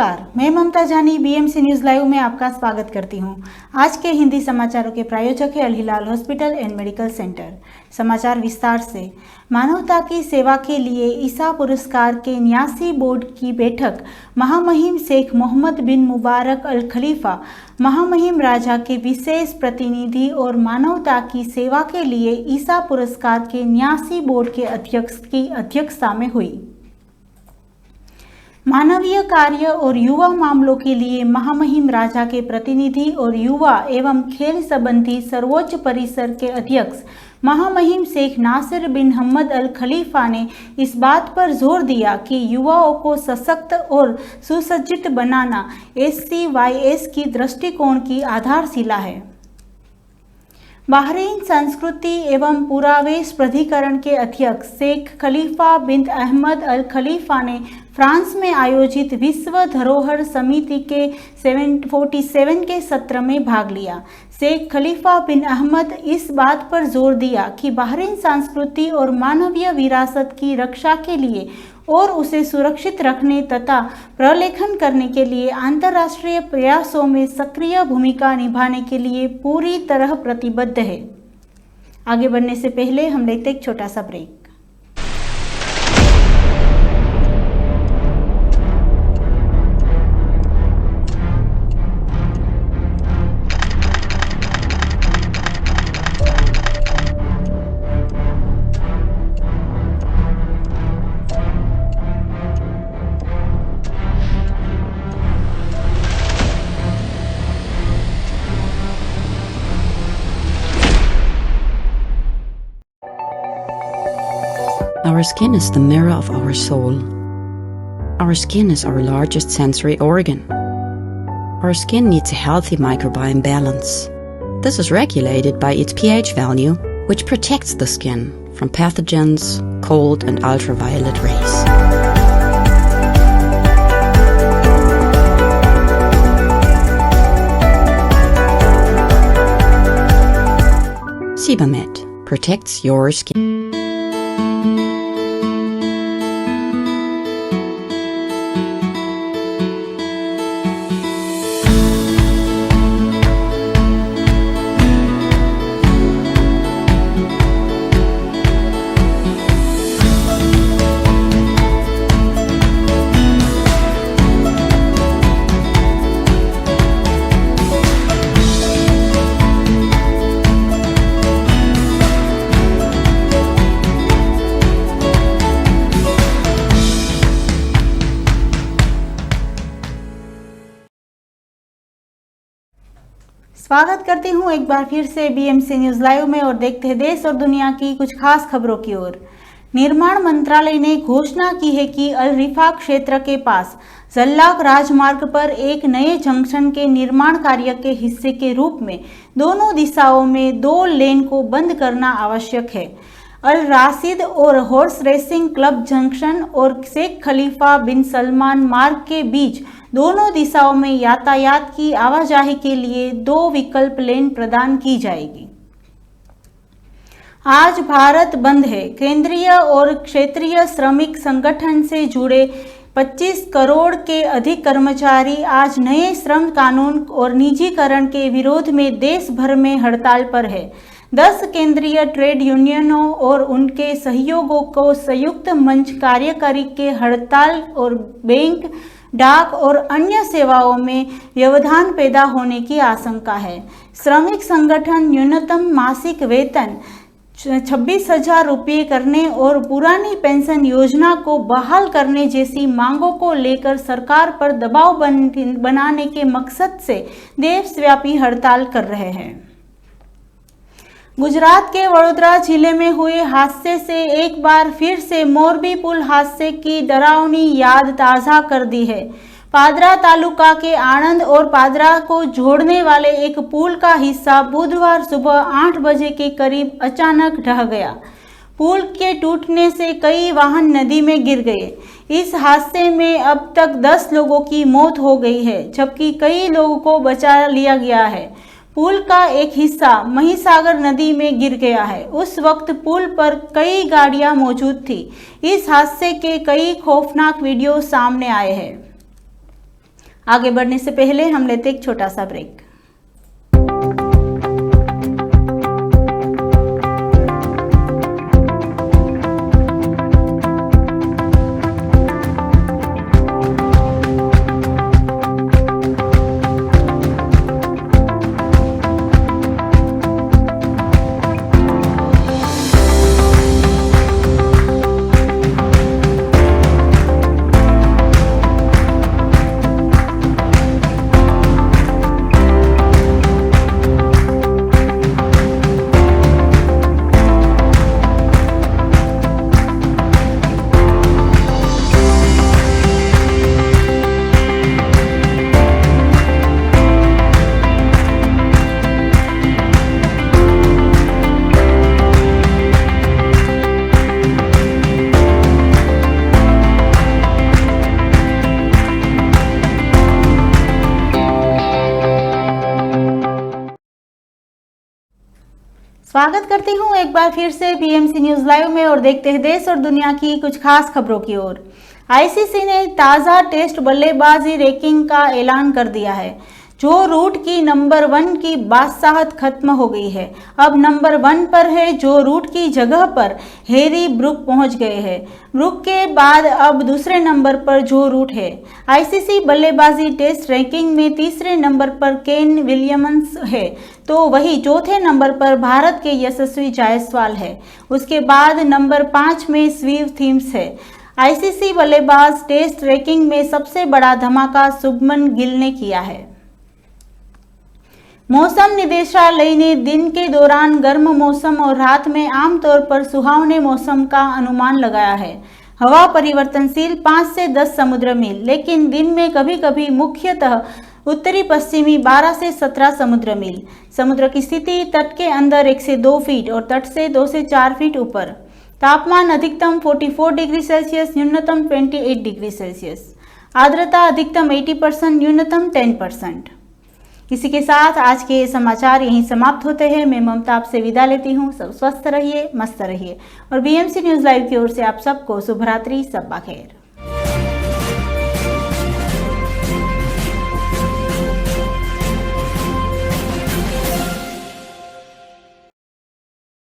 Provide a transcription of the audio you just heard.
नमस्कार, मैं ममता जानी बीएमसी न्यूज़ लाइव में आपका स्वागत करती हूं। आज के हिंदी समाचारों के प्रायोजक है अल हिलाल हॉस्पिटल एंड मेडिकल सेंटर। समाचार विस्तार से। मानवता की सेवा के लिए ईसा पुरस्कार के न्यासी बोर्ड की बैठक महामहिम शेख मोहम्मद बिन मुबारक अल खलीफा, महामहिम राजा के विशेष प्रतिनिधि और मानवता की सेवा के लिए ईसा पुरस्कार के न्यासी बोर्ड के अध्यक्ष की अध्यक्षता में हुई। मानवीय कार्य और युवा मामलों के लिए महामहिम राजा के प्रतिनिधि और युवा एवं खेल संबंधी सर्वोच्च परिषद के अध्यक्ष महामहिम शेख नासिर बिन हम्मद अल खलीफा ने इस बात पर जोर दिया कि युवाओं को सशक्त और सुसज्जित बनाना SCYS की दृष्टिकोण की आधारशिला है। बहरीन संस्कृति एवं पुरावेश प्राधिकरण के अध्यक्ष शेख खलीफा बिन अहमद अल खलीफा ने फ्रांस में आयोजित विश्व धरोहर समिति के 47 के सत्र में भाग लिया। शेख खलीफा बिन अहमद इस बात पर जोर दिया कि बहरीन संस्कृति और मानवीय विरासत की रक्षा के लिए और उसे सुरक्षित रखने तथा प्रलेखन करने के लिए अंतर्राष्ट्रीय प्रयासों में सक्रिय भूमिका निभाने के लिए पूरी तरह प्रतिबद्ध है। आगे बढ़ने से पहले हम लेते एक छोटा सा break. Our skin is the mirror of our soul. Our skin is our largest sensory organ. Our skin needs a healthy microbiome balance. This is regulated by its pH value, which protects the skin from pathogens, cold and ultraviolet rays. Sebamed protects your skin. स्वागत करती हूँ एक बार फिर से BMC news live में और देखते हैं देश और दुनिया की कुछ खास खबरों की ओर। निर्माण मंत्रालय ने घोषणा की है कि अल रिफा क्षेत्र के पास जल्लाक राजमार्ग पर एक नए जंक्शन के निर्माण कार्य के हिस्से के रूप में दोनों दिशाओं में 2 लेन को बंद करना आवश्यक है। अल राशिद और हॉर्स रेसिंग क्लब जंक्शन और शेख खलीफा बिन सलमान मार्ग के बीच दोनों दिशाओं में यातायात की आवाजाही के लिए 2 विकल्प लेन प्रदान की जाएगी। आज भारत बंद है। केंद्रीय और क्षेत्रीय श्रमिक संगठन से जुड़े 25 करोड़ के अधिक कर्मचारी आज नए श्रम कानून और निजीकरण के विरोध में देश भर में हड़ताल पर है। 10 केंद्रीय ट्रेड यूनियनों और उनके सहयोगों को संयुक्त मंच कार्यकारी के हड़ताल और बैंक, डाक और अन्य सेवाओं में व्यवधान पैदा होने की आशंका है। श्रमिक संगठन न्यूनतम मासिक वेतन 26,000 रुपये करने और पुरानी पेंशन योजना को बहाल करने जैसी मांगों को लेकर सरकार पर दबाव बनाने के मकसद से देशव्यापी हड़ताल कर रहे हैं। गुजरात के वडोदरा जिले में हुए हादसे से एक बार फिर से मोरबी पुल हादसे की डरावनी याद ताज़ा कर दी है। पादरा तालुका के आणंद और पादरा को जोड़ने वाले एक पुल का हिस्सा बुधवार सुबह 8 बजे के करीब अचानक ढह गया। पुल के टूटने से कई वाहन नदी में गिर गए। इस हादसे में अब तक 10 लोगों की मौत हो गई है, जबकि कई लोगों को बचा लिया गया है। पुल का एक हिस्सा महिसागर नदी में गिर गया है। उस वक्त पुल पर कई गाड़ियां मौजूद थी। इस हादसे के कई खौफनाक वीडियो सामने आए हैं। आगे बढ़ने से पहले हम लेते एक छोटा सा ब्रेक। स्वागत करती हूँ एक बार फिर से बीएमसी न्यूज लाइव में और देखते हैं देश और दुनिया की कुछ खास खबरों की ओर। आईसीसी ने ताज़ा टेस्ट बल्लेबाजी रैंकिंग का ऐलान कर दिया है। जो रूट की नंबर 1 की बादशाहत खत्म हो गई है, अब नंबर 1 पर है जो रूट की जगह पर हैरी ब्रूक पहुंच गए हैं। ब्रूक के बाद अब दूसरे नंबर पर जो रूट है। आईसीसी बल्लेबाजी टेस्ट रैंकिंग में तीसरे नंबर पर केन विलियम्स है, तो वही चौथे नंबर पर भारत के यशस्वी जायसवाल है। उसके बाद नंबर 5 में स्टीव स्मिथ है। आईसीसी बल्लेबाज टेस्ट रैंकिंग में सबसे बड़ा धमाका शुभमन गिल ने किया है। मौसम निदेशालय ने दिन के दौरान गर्म मौसम और रात में आमतौर पर सुहावने मौसम का अनुमान लगाया है। हवा परिवर्तनशील 5 से 10 समुद्र मील, लेकिन दिन में कभी कभी मुख्यतः उत्तरी पश्चिमी 12 से 17 समुद्र मील। समुद्र की स्थिति तट के अंदर 1 से 2 फीट और तट से 2 से 4 फीट ऊपर। तापमान अधिकतम 44 डिग्री सेल्सियस, न्यूनतम 28 डिग्री सेल्सियस। आर्द्रता अधिकतम 80%, न्यूनतम 10%। इसी के साथ आज के समाचार यहीं समाप्त होते हैं। मैं ममता आपसे विदा लेती हूँ। सब स्वस्थ रहिए, मस्त रहिए और बीएमसी न्यूज लाइव की ओर से आप सबको शुभ रात्रि, सब बखैर।